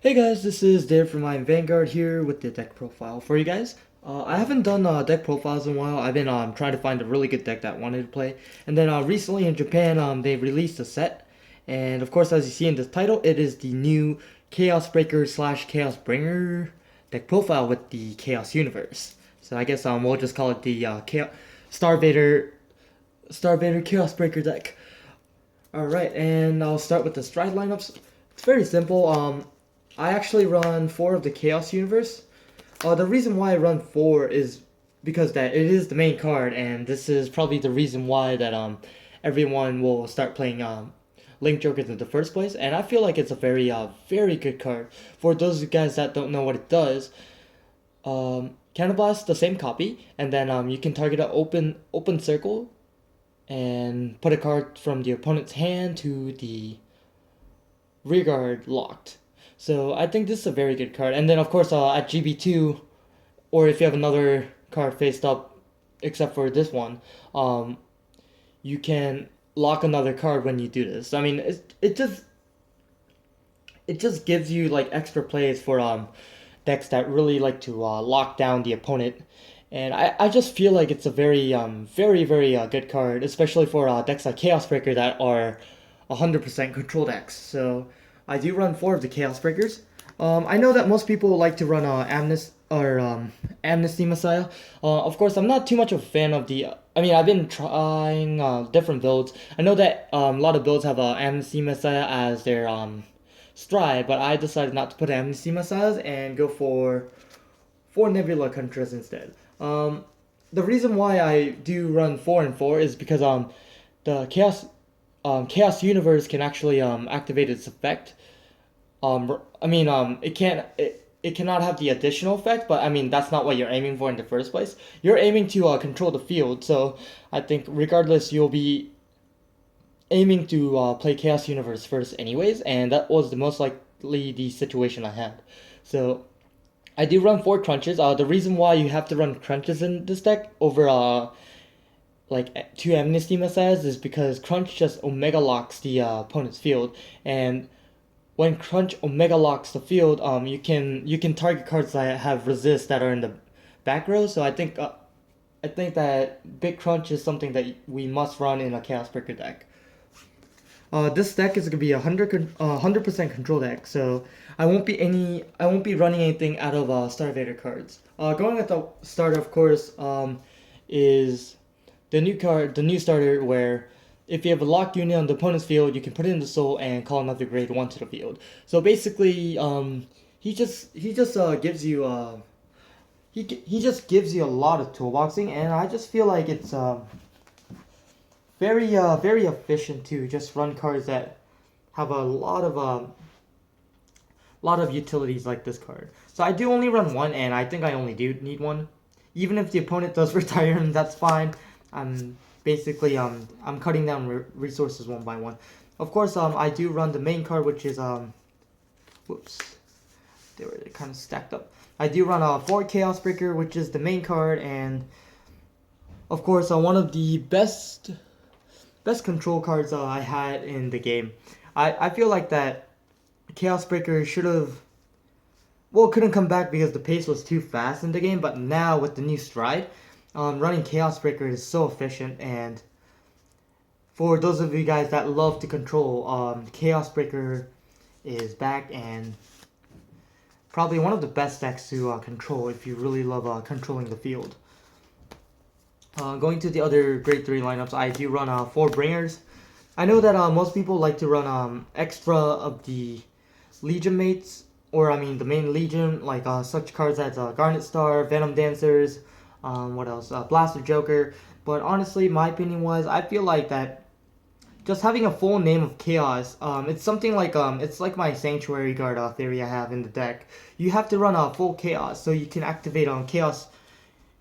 Hey guys, this is Dave from Iamvanguard here with the deck profile for you guys. I haven't done deck profiles in a while. I've been trying to find a really good deck that I wanted to play. And then recently in Japan, they released a set. And of course, as you see in the title, it is the new Chaos Breaker slash Chaos Bringer deck profile with the Chaos Universe. So I guess we'll just call it the Star-Vader Chaos Breaker deck. Alright, and I'll start with the stride lineups. It's very simple. I actually run 4 of the Chaos Universe. The reason why I run 4 is because that it is the main card, and this is probably the reason why that everyone will start playing Link Jokers in the first place. And I feel like it's a very good card. For those of you guys that don't know what it does, Cannon Blast, the same copy, and then you can target an open circle and put a card from the opponent's hand to the rear guard locked. So I think this is a very good card. And then of course at GB2, or if you have another card faced up, except for this one, you can lock another card when you do this. I mean, it just gives you like extra plays for decks that really like to lock down the opponent. And I just feel like it's a very good card, especially for decks like Chaos Breaker that are 100% control decks. So I do run 4 of the Chaos Breakers. I know that most people like to run Amnesty Messiah. Of course, I'm not too much of a fan of the. I mean, I've been trying different builds. I know that a lot of builds have Amnesty Messiah as their stride, but I decided not to put Amnesty Messiahs and go for 4 Nebula Contras instead. The reason why I do run 4 and 4 is because the Chaos Universe can actually activate its effect. It cannot have the additional effect, but I mean that's not what you're aiming for in the first place. You're aiming to control the field, so I think regardless you'll be aiming to play Chaos Universe first anyways, and that was the most likely the situation I had. So I do run 4 crunches. The reason why you have to run crunches in this deck over like 2 Amnesty Messiahs is because Crunch just Omega locks the opponent's field, and when Crunch Omega locks the field, you can target cards that have resist that are in the back row. So I think that Big Crunch is something that we must run in a Chaos Breaker deck. This deck is gonna be 100% control deck, so I won't be running anything out of Star-Vader cards. Going at the start, of course, is the new starter, where if you have a locked unit on the opponent's field, you can put it in the soul and call another grade 1 to the field. So basically, he just gives you he just gives you a lot of toolboxing, and I just feel like it's very efficient to just run cards that have a lot of utilities like this card. So I do only run 1, and I think I only do need 1. Even if the opponent does retire him, that's fine. I'm basically I'm cutting down resources one by one. Of course, I do run the main card, which is whoops, they were kind of stacked up. I do run a 4 Chaos Breaker, which is the main card, and of course, one of the best control cards I had in the game. I feel like that Chaos Breaker couldn't come back because the pace was too fast in the game, but now with the new stride, running Chaos Breaker is so efficient. And for those of you guys that love to control, Chaos Breaker is back, and probably one of the best decks to control if you really love controlling the field. Going to the other grade 3 lineups, I do run 4 Bringers. I know that most people like to run extra of the Legion mates, or I mean the main Legion, like such cards as Garnet Star, Venom Dancers, what else? Blaster Joker. But honestly, my opinion was, I feel like that just having a full name of Chaos, it's something like it's like my Sanctuary Guard theory I have in the deck. You have to run a full Chaos so you can activate on Chaos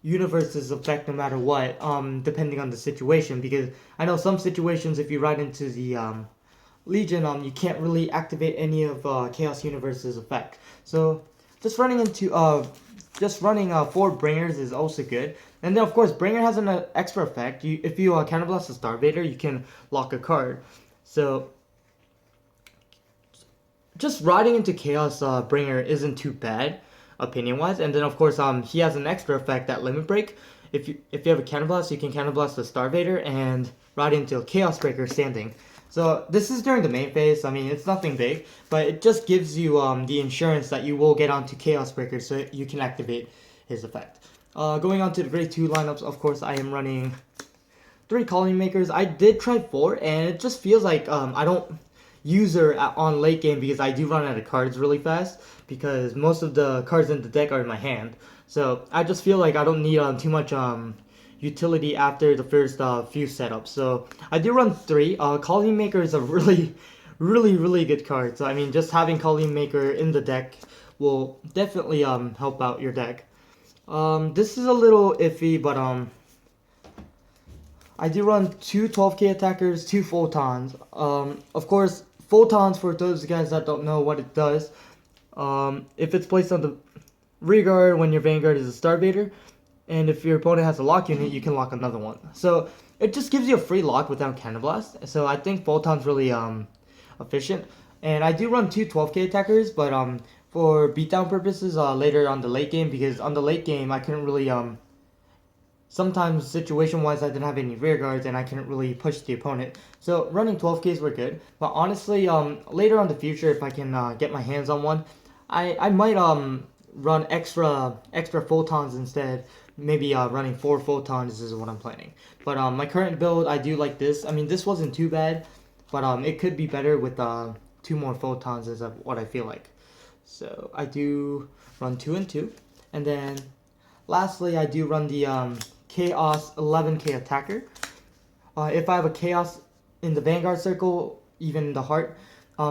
Universe's effect no matter what, depending on the situation. Because I know some situations, if you ride into the Legion, you can't really activate any of Chaos Universe's effect. So just running 4 Bringers is also good. And then of course, Bringer has an extra effect. If you counterblast a Star-Vader, you can lock a card. So just riding into Chaos Bringer isn't too bad, opinion wise. And then of course he has an extra effect, that Limit Break. If you have a Cannon Blast, you can Cannon Blast the Star-Vader and ride into a Chaos Breaker standing. So this is during the main phase. I mean, it's nothing big, but it just gives you the insurance that you will get onto Chaos Breaker, so you can activate his effect. Going on to the grade 2 lineups, of course, I am running 3 Colony Makers. I did try 4, and it just feels like I don't use her on late game because I do run out of cards really fast, because most of the cards in the deck are in my hand. So I just feel like I don't need too much utility after the first few setups. So I do run 3. Colony Maker is a really good card. So I mean, just having Colony Maker in the deck will definitely help out your deck. This is a little iffy, but I do run 2 12k attackers, 2 photons. Of course, photons, for those guys that don't know what it does, if it's placed on the rear guard when your Vanguard is a Star-Vader, and if your opponent has a lock unit, you can lock another one. So it just gives you a free lock without Cannon Blast. So I think Photon's really efficient. And I do run 2 12k attackers, but for beatdown purposes later on the late game, because on the late game I couldn't really sometimes situation wise I didn't have any rear guards and I couldn't really push the opponent. So running 12ks were good. But honestly, later on in the future, if I can get my hands on one, I might run extra photons instead. Maybe running 4 photons is what I'm planning. But my current build, I do like this. I mean, this wasn't too bad, but it could be better with 2 more photons is what I feel like. So I do run 2 and 2. And then lastly, I do run the Chaos 11k attacker. If I have a Chaos in the Vanguard circle, even in the heart,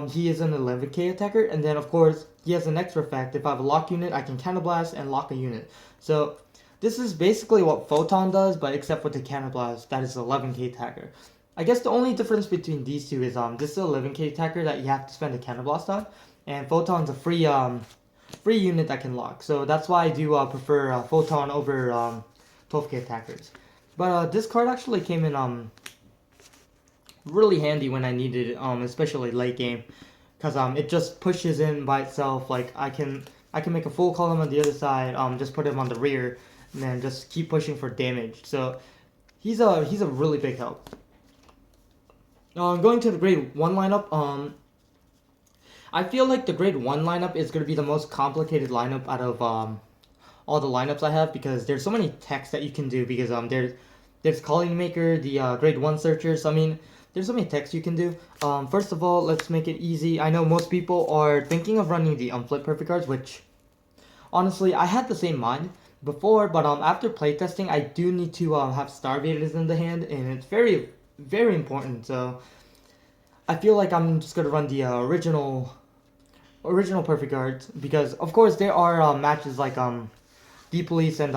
he is an 11k attacker. And then of course, he has an extra effect. If I have a lock unit, I can Cannon Blast and lock a unit. So this is basically what Photon does, but except with the Cannon Blast, that is 11k attacker. I guess the only difference between these two is this is 11k attacker that you have to spend a Cannon Blast on, and Photon's a free unit that can lock. So that's why I do prefer Photon over 12k attackers. But this card actually came in really handy when I needed it, especially late game, because it just pushes in by itself. Like I can make a full column on the other side, just put him on the rear, and then just keep pushing for damage. So he's a really big help. Going to the grade 1 lineup, I feel like the grade 1 lineup is going to be the most complicated lineup out of all the lineups I have, because there's so many techs that you can do, because there's Colony Maker, the grade 1 searcher. So I mean, there's so many techs you can do. First of all, let's make it easy. I know most people are thinking of running the unflip perfect cards, which honestly I had the same mind before, but after playtesting, I do need to have Star-Vaders in the hand, and it's very important. So I feel like I'm just gonna run the original perfect cards, because of course there are matches like D Police and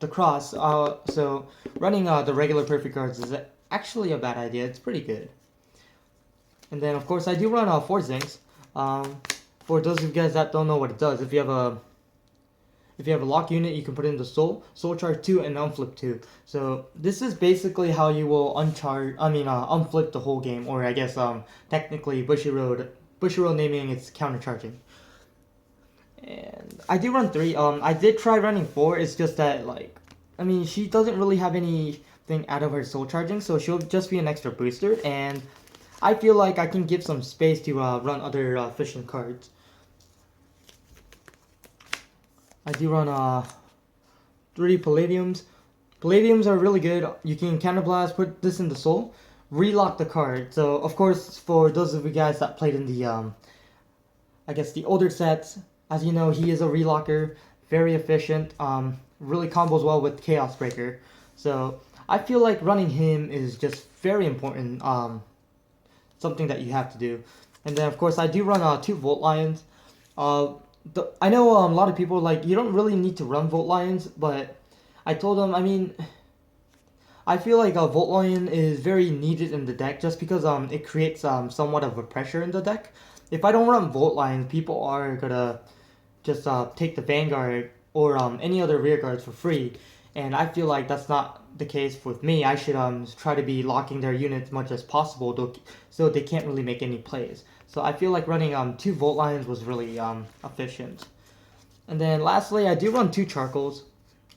the Cross. So running the regular perfect cards is actually a bad idea. It's pretty good. And then of course I do run 4 Zinks. For those of you guys that don't know what it does, if you have a lock unit, you can put in the soul charge 2 and unflip 2. So this is basically how you will unflip the whole game, or I guess technically Bushiroad naming it's countercharging. And I do run 3. I did try running 4. It's just that, like, I mean, she doesn't really have anything out of her soul charging, so she'll just be an extra booster, and I feel like I can give some space to run other efficient cards. I do run 3 Palladiums. Palladiums are really good. You can Cannon Blast, put this in the soul, relock the card. So of course, for those of you guys that played in the I guess the older sets, as you know, he is a relocker, very efficient, really combos well with Chaos Breaker. So I feel like running him is just very important, something that you have to do. And then of course I do run 2 Volt Lions. I know a lot of people like, you don't really need to run Volt Lions, but I told them, I mean, I feel like a Volt Lion is very needed in the deck, just because it creates somewhat of a pressure in the deck. If I don't run Volt Lions, people are gonna just take the Vanguard or any other rear guards for free, and I feel like that's not the case with me. I should try to be locking their units as much as possible, so they can't really make any plays. So I feel like running 2 volt lines was really efficient. And then lastly, I do run 2 charcoals.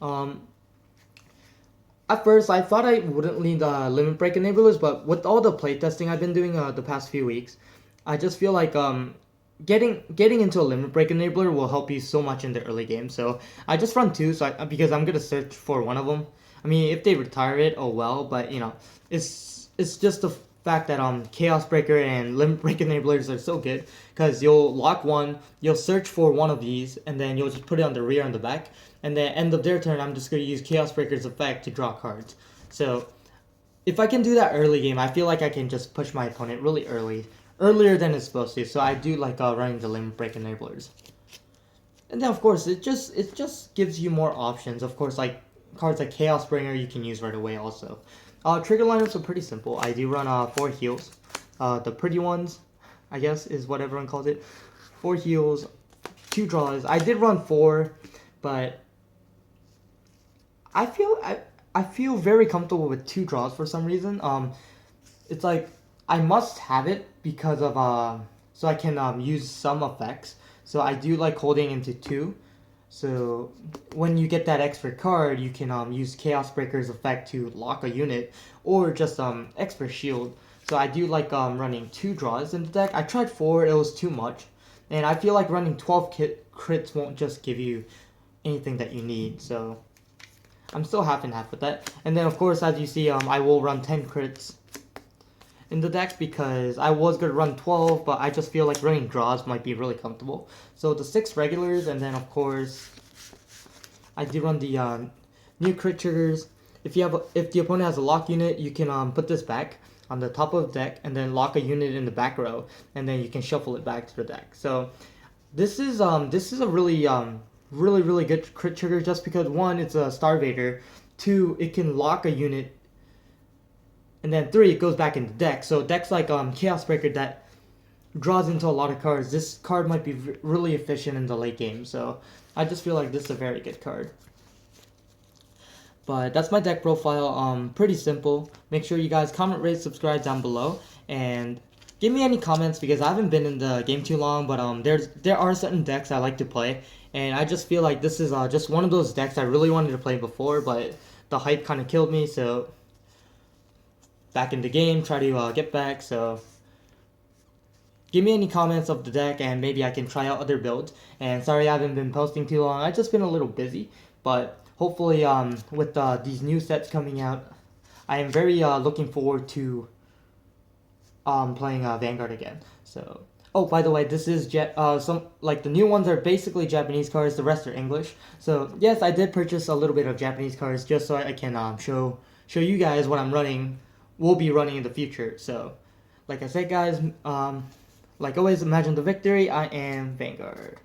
At first, I thought I wouldn't need limit break enablers, but with all the playtesting I've been doing the past few weeks, I just feel like getting into a limit break enabler will help you so much in the early game. So I just run 2, because I'm gonna search for one of them. I mean, if they retire it, oh well. But you know, it's just the fact that Chaos Breaker and Limit Break enablers are so good, because you'll lock one, you'll search for one of these, and then you'll just put it on the rear and the back, and then end of their turn, I'm just gonna use Chaos Breaker's effect to draw cards. So if I can do that early game, I feel like I can just push my opponent really earlier than it's supposed to. So I do like running the Limit Break enablers. And then of course it just gives you more options. Of course, like cards like Chaos Bringer you can use right away also. Trigger lineups are pretty simple. I do run 4 heals. The pretty ones, I guess, is what everyone calls it. 4 heals, 2 draws. I did run 4, but I feel very comfortable with 2 draws for some reason. It's like I must have it because of so I can use some effects. So I do like holding into 2. So when you get that extra card, you can use Chaos Breaker's effect to lock a unit, or just extra shield. So I do like running 2 draws in the deck. I tried 4, it was too much, and I feel like running 12 crits won't just give you anything that you need. So I'm still half and half with that. And then of course, as you see, I will run 10 crits in the deck because I was gonna run 12, but I just feel like running draws might be really comfortable. So the 6 regulars, and then of course I do run the new crit triggers. If the opponent has a lock unit, you can put this back on the top of the deck and then lock a unit in the back row, and then you can shuffle it back to the deck. So this is a really good crit trigger, just because 1, it's a Star-Vader, 2, it can lock a unit, and then 3, it goes back in the deck. So decks like Chaos Breaker that draws into a lot of cards, this card might be really efficient in the late game. So I just feel like this is a very good card. But that's my deck profile. Pretty simple. Make sure you guys comment, rate, subscribe down below, and give me any comments, because I haven't been in the game too long. But there are certain decks I like to play, and I just feel like this is just one of those decks I really wanted to play before, but the hype kind of killed me. So back in the game, try to get back. So give me any comments of the deck, and maybe I can try out other builds. And sorry I haven't been posting too long, I've just been a little busy. But hopefully with these new sets coming out, I am very looking forward to playing Vanguard again. So, oh, by the way, this is the new ones are basically Japanese cards, the rest are English. So yes, I did purchase a little bit of Japanese cards just so I can show you guys what we'll be running in the future. So, like I said, guys, like always, imagine the victory. I am Vanguard.